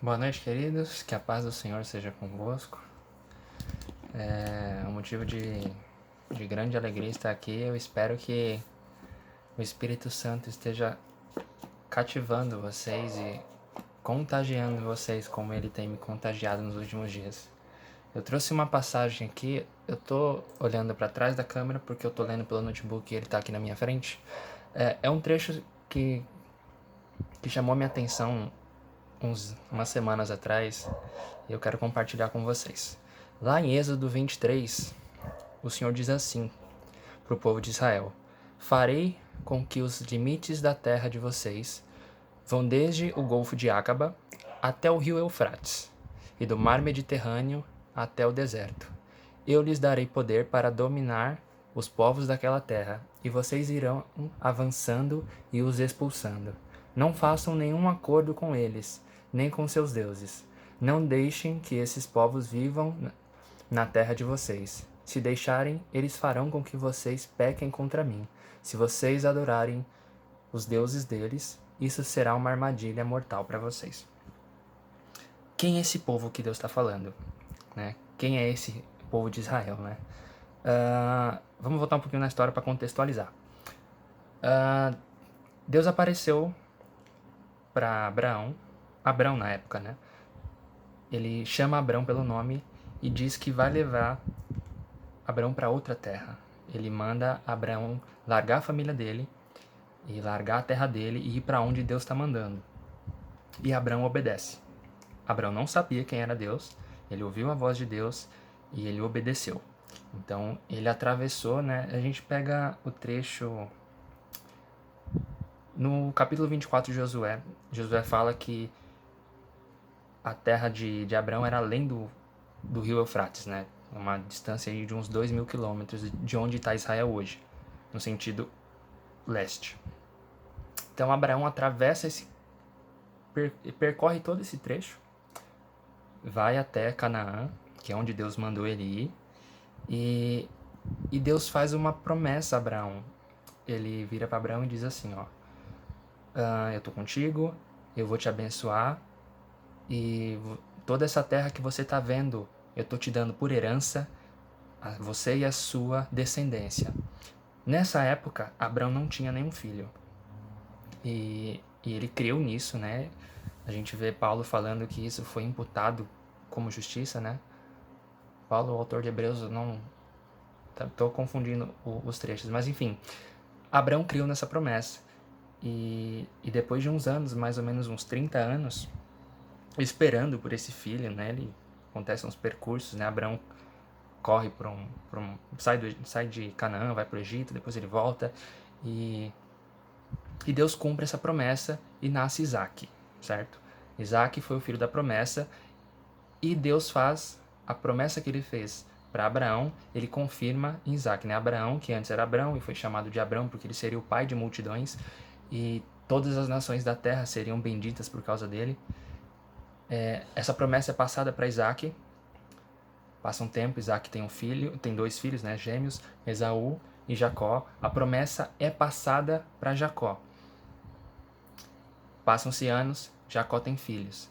Boa noite, queridos. Que a paz do Senhor seja convosco. É um motivo de grande alegria estar aqui. Eu espero que o Espírito Santo esteja cativando vocês e contagiando vocês como ele tem me contagiado nos últimos dias. Eu trouxe uma passagem aqui. Eu tô olhando para trás da câmera porque eu tô lendo pelo notebook e ele tá aqui na minha frente. É um trecho que chamou minha atenção umas semanas atrás e eu quero compartilhar com vocês. Lá em Êxodo 23, o Senhor diz assim para o povo de Israel: farei com que os limites da terra de vocês vão desde o Golfo de Acaba até o rio Eufrates, e do mar Mediterrâneo até o deserto. Eu lhes darei poder para dominar os povos daquela terra, e vocês irão avançando e os expulsando. Não façam nenhum acordo com eles, nem com seus deuses. Não deixem que esses povos vivam na terra de vocês. Se deixarem, eles farão com que vocês pequem contra mim. Se vocês adorarem os deuses deles, isso será uma armadilha mortal para vocês. Quem é esse povo que Deus está falando? Né? Quem é esse povo de Israel? Né? Vamos voltar um pouquinho na história para contextualizar. Deus apareceu para Abrão na época, né? Ele chama Abrão pelo nome e diz que vai levar Abrão para outra terra. Ele manda Abrão largar a família dele e largar a terra dele e ir para onde Deus está mandando. E Abrão obedece. Abrão não sabia quem era Deus, ele ouviu a voz de Deus e ele obedeceu. Então ele atravessou, né? A gente pega o trecho no capítulo 24 de Josué. Josué fala que a terra de Abrão era além do rio Eufrates, né? Uma distância aí de uns 2.000 quilômetros de onde está Israel hoje, no sentido leste. Então Abraão atravessa percorre todo esse trecho, vai até Canaã, que é onde Deus mandou ele ir, e Deus faz uma promessa a Abraão. Ele vira para Abraão e diz assim, ó: eu tô contigo, eu vou te abençoar, e toda essa terra que você tá vendo, eu tô te dando por herança, a você e a sua descendência. Nessa época, Abraão não tinha nenhum filho. E ele creu nisso, né? A gente vê Paulo falando que isso foi imputado como justiça, né? Paulo, o autor de Hebreus, não... Tô confundindo os trechos, mas enfim. Abraão criou nessa promessa. E depois de uns anos, mais ou menos uns 30 anos, esperando por esse filho, né? Acontecem uns percursos, né? Abraão corre sai de Canaã, vai para o Egito, depois ele volta e Deus cumpre essa promessa e nasce Isaac, certo? Isaac foi o filho da promessa e Deus faz a promessa que ele fez para Abraão, ele confirma em Isaac, né? Abraão, que antes era Abrão e foi chamado de Abrão porque ele seria o pai de multidões e todas as nações da terra seriam benditas por causa dele. Essa promessa é passada para Isaac. Passa um tempo, Isaac tem 2 filhos, né, gêmeos, Esaú e Jacó. A promessa é passada para Jacó. Passam-se anos, Jacó tem filhos,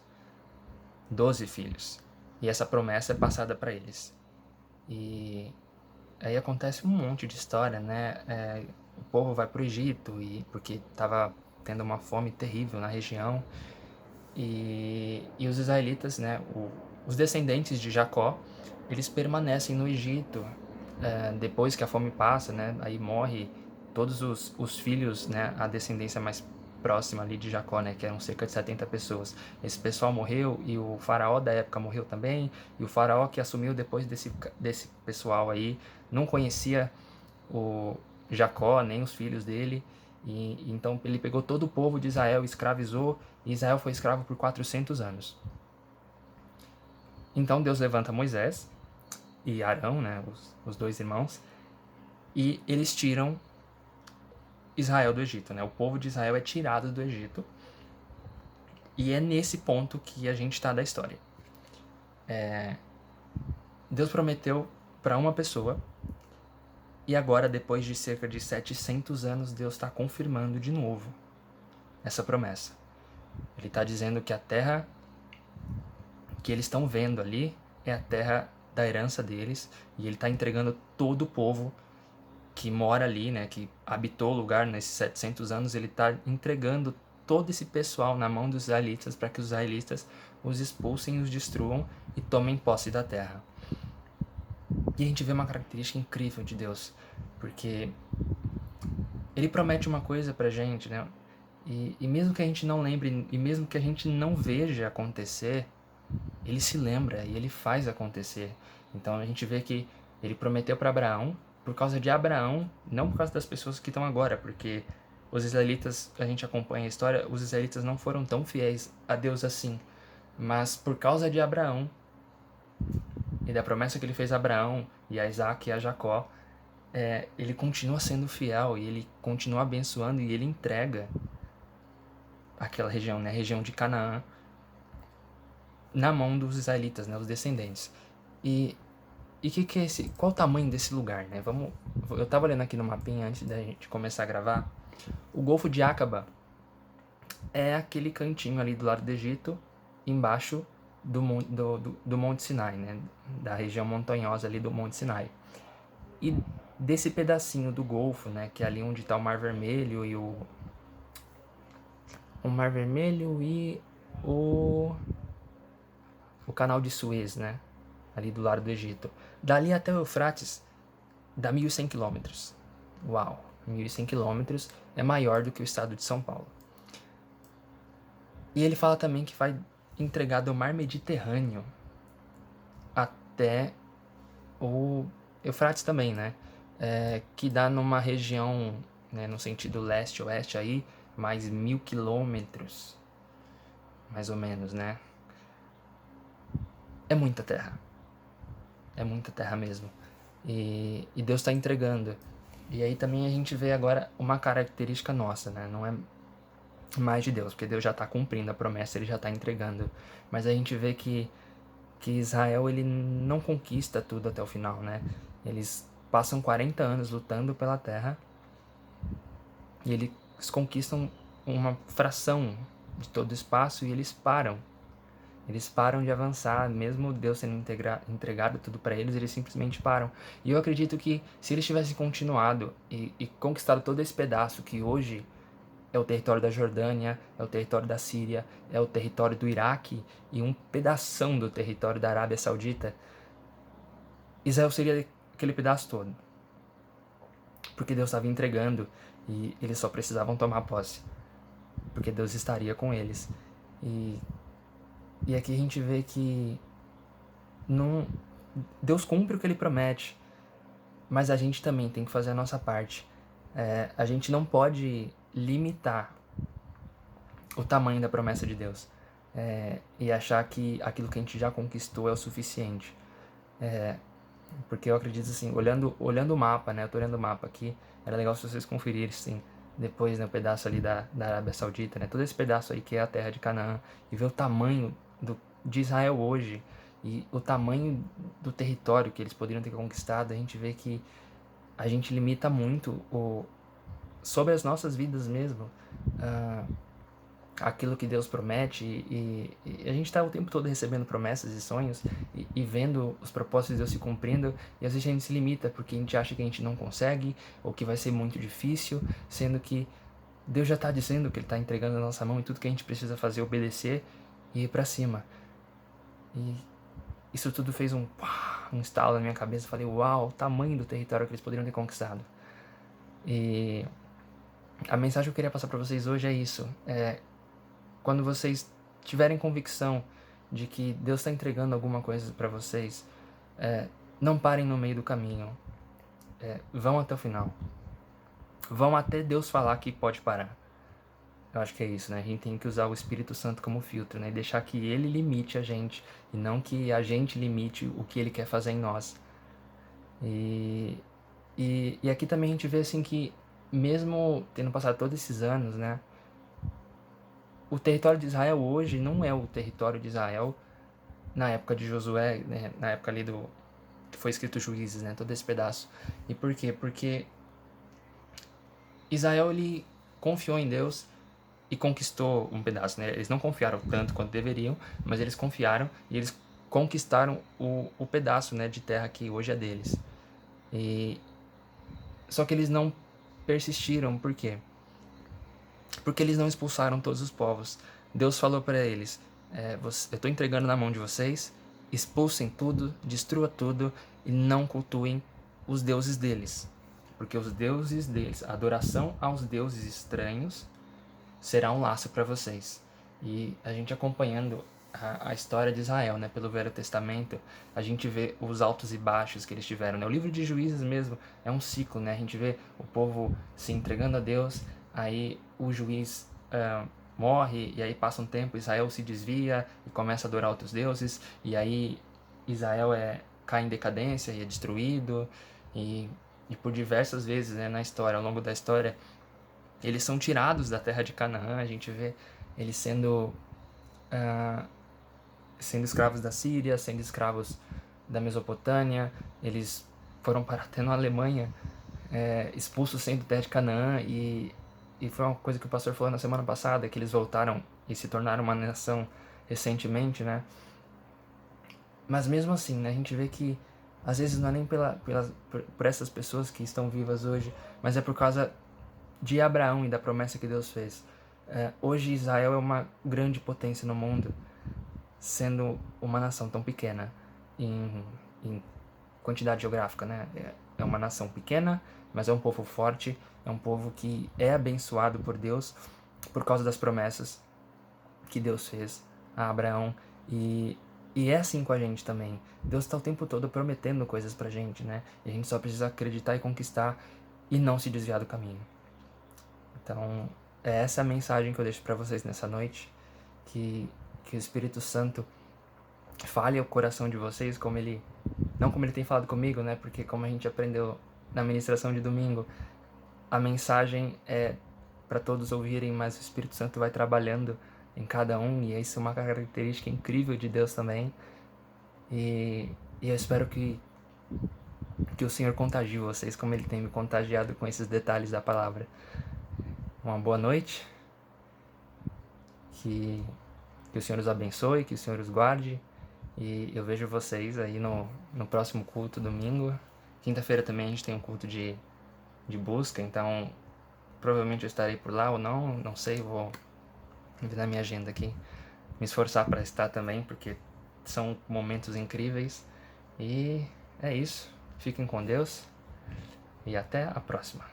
12 filhos, e essa promessa é passada para eles. E aí acontece um monte de história, né? O povo vai para o Egito porque estava tendo uma fome terrível na região, e os israelitas, né, os descendentes de Jacó, eles permanecem no Egito depois que a fome passa, né? Aí morre todos os filhos, né? A descendência mais próxima ali de Jacó, né? Que eram cerca de 70 pessoas. Esse pessoal morreu e o faraó da época morreu também. E o faraó que assumiu depois desse pessoal aí não conhecia o Jacó, nem os filhos dele. E então ele pegou todo o povo de Israel, escravizou, e Israel foi escravo por 400 anos. Então Deus levanta Moisés e Arão, né, os 2 irmãos, e eles tiram Israel do Egito, né? O povo de Israel é tirado do Egito, e é nesse ponto que a gente está da história. Deus prometeu para uma pessoa, e agora, depois de cerca de 700 anos, Deus está confirmando de novo essa promessa. Ele está dizendo que a terra que eles estão vendo ali é a terra da herança deles, e ele está entregando todo o povo que mora ali, né, que habitou o lugar nesses 700 anos, ele está entregando todo esse pessoal na mão dos israelitas para que os israelitas os expulsem, os destruam e tomem posse da terra. E a gente vê uma característica incrível de Deus, porque ele promete uma coisa pra gente, né? E mesmo que a gente não lembre, e mesmo que a gente não veja acontecer, ele se lembra e ele faz acontecer. Então a gente vê que ele prometeu para Abraão, por causa de Abraão, não por causa das pessoas que estão agora, porque os israelitas, a gente acompanha a história, os israelitas não foram tão fiéis a Deus assim. Mas por causa de Abraão, e da promessa que ele fez a Abraão, e a Isaac e a Jacó, ele continua sendo fiel, e ele continua abençoando, e ele entrega aquela região, né, a região de Canaã, na mão dos israelitas, né, os descendentes. E que é esse? Qual o tamanho desse lugar, né? Eu tava olhando aqui no mapinha antes da gente começar a gravar. O Golfo de Aqaba é aquele cantinho ali do lado do Egito, embaixo do Monte Sinai, né? Da região montanhosa ali do Monte Sinai. E desse pedacinho do Golfo, né? Que é ali onde está o Mar Vermelho e o Mar Vermelho e o Canal de Suez, né? Ali do lado do Egito. Dali até o Eufrates dá 1.100 quilômetros. Uau! 1.100 quilômetros é maior do que o estado de São Paulo. E ele fala também que vai entregar do mar Mediterrâneo até o Eufrates também, né? Que dá numa região, né, no sentido leste-oeste aí, mais 1.000 quilômetros, mais ou menos, né? É muita terra. É muita terra mesmo. E Deus está entregando. E aí também a gente vê agora uma característica nossa, né? Não é mais de Deus, porque Deus já está cumprindo a promessa, ele já está entregando. Mas a gente vê que Israel ele não conquista tudo até o final, né? Eles passam 40 anos lutando pela terra e eles conquistam uma fração de todo o espaço e eles param. Eles param de avançar, mesmo Deus tendo entregado tudo para eles, eles simplesmente param. E eu acredito que se eles tivessem continuado e conquistado todo esse pedaço que hoje é o território da Jordânia, é o território da Síria, é o território do Iraque e um pedação do território da Arábia Saudita, Israel seria aquele pedaço todo. Porque Deus estava entregando e eles só precisavam tomar posse. Porque Deus estaria com eles. E aqui a gente vê que não, Deus cumpre o que ele promete, mas a gente também tem que fazer a nossa parte. A gente não pode limitar o tamanho da promessa de Deus e achar que aquilo que a gente já conquistou é o suficiente. Porque eu acredito assim, olhando o mapa, né? Eu tô olhando o mapa aqui, era legal se vocês conferissem depois, né, o pedaço ali da Arábia Saudita, né? Todo esse pedaço aí que é a terra de Canaã, e ver o tamanho de Israel hoje e o tamanho do território que eles poderiam ter conquistado, a gente vê que a gente limita muito sobre as nossas vidas mesmo, aquilo que Deus promete, e a gente está o tempo todo recebendo promessas e sonhos e vendo os propósitos de Deus se cumprindo, e às vezes a gente se limita porque a gente acha que a gente não consegue ou que vai ser muito difícil, sendo que Deus já está dizendo que Ele está entregando na nossa mão e tudo que a gente precisa fazer é obedecer e ir para cima. E isso tudo fez um estalo na minha cabeça. Eu falei, uau, o tamanho do território que eles poderiam ter conquistado. E a mensagem que eu queria passar para vocês hoje é isso. Quando vocês tiverem convicção de que Deus está entregando alguma coisa para vocês, não parem no meio do caminho. Vão até o final. Vão até Deus falar que pode parar. Eu acho que é isso, né? A gente tem que usar o Espírito Santo como filtro, né? E deixar que ele limite a gente, e não que a gente limite o que ele quer fazer em nós. E aqui também a gente vê assim que, mesmo tendo passado todos esses anos, né? O território de Israel hoje não é o território de Israel na época de Josué, né? Na época ali que foi escrito Juízes, né? Todo esse pedaço. E por quê? Porque Israel, ele confiou em Deus e conquistou um pedaço, né? Eles não confiaram tanto quanto deveriam, mas eles confiaram e eles conquistaram o pedaço, né, de terra que hoje é deles. E só que eles não persistiram, por quê? Porque eles não expulsaram todos os povos. Deus falou para eles, eu estou entregando na mão de vocês, expulsem tudo, destrua tudo e não cultuem os deuses deles. Porque os deuses deles, a adoração aos deuses estranhos, será um laço para vocês. E a gente acompanhando a história de Israel, né, pelo Velho Testamento, a gente vê os altos e baixos que eles tiveram, né? O livro de Juízes mesmo é um ciclo, né? A gente vê o povo se entregando a Deus, aí o juiz morre, e aí passa um tempo, Israel se desvia e começa a adorar outros deuses, e aí Israel cai em decadência e é destruído, e por diversas vezes, né, na história, ao longo da história, eles são tirados da terra de Canaã, a gente vê eles sendo escravos da Síria, sendo escravos da Mesopotâmia, eles foram parar até na Alemanha, expulsos sendo da terra de Canaã, e foi uma coisa que o pastor falou na semana passada, que eles voltaram e se tornaram uma nação recentemente, né? Mas mesmo assim, né, a gente vê que às vezes não é nem por essas pessoas que estão vivas hoje, mas é por causa de Abraão e da promessa que Deus fez. Hoje Israel é uma grande potência no mundo, sendo uma nação tão pequena em quantidade geográfica, né? É uma nação pequena, mas é um povo forte, é um povo que é abençoado por Deus por causa das promessas que Deus fez a Abraão, e é assim com a gente também. Deus está o tempo todo prometendo coisas pra gente, né? E a gente só precisa acreditar e conquistar e não se desviar do caminho. Então, é essa a mensagem que eu deixo para vocês nessa noite, que o Espírito Santo fale ao coração de vocês, não como ele tem falado comigo, né? Porque como a gente aprendeu na ministração de domingo, a mensagem é para todos ouvirem, mas o Espírito Santo vai trabalhando em cada um, e isso é uma característica incrível de Deus também. E eu espero que o Senhor contagie vocês como ele tem me contagiado com esses detalhes da palavra. Uma boa noite, que o Senhor os abençoe, que o Senhor os guarde, e eu vejo vocês aí no próximo culto, domingo. Quinta-feira também a gente tem um culto de busca, então provavelmente eu estarei por lá ou não sei, vou ver na minha agenda aqui, me esforçar para estar também, porque são momentos incríveis. E é isso, fiquem com Deus e até a próxima.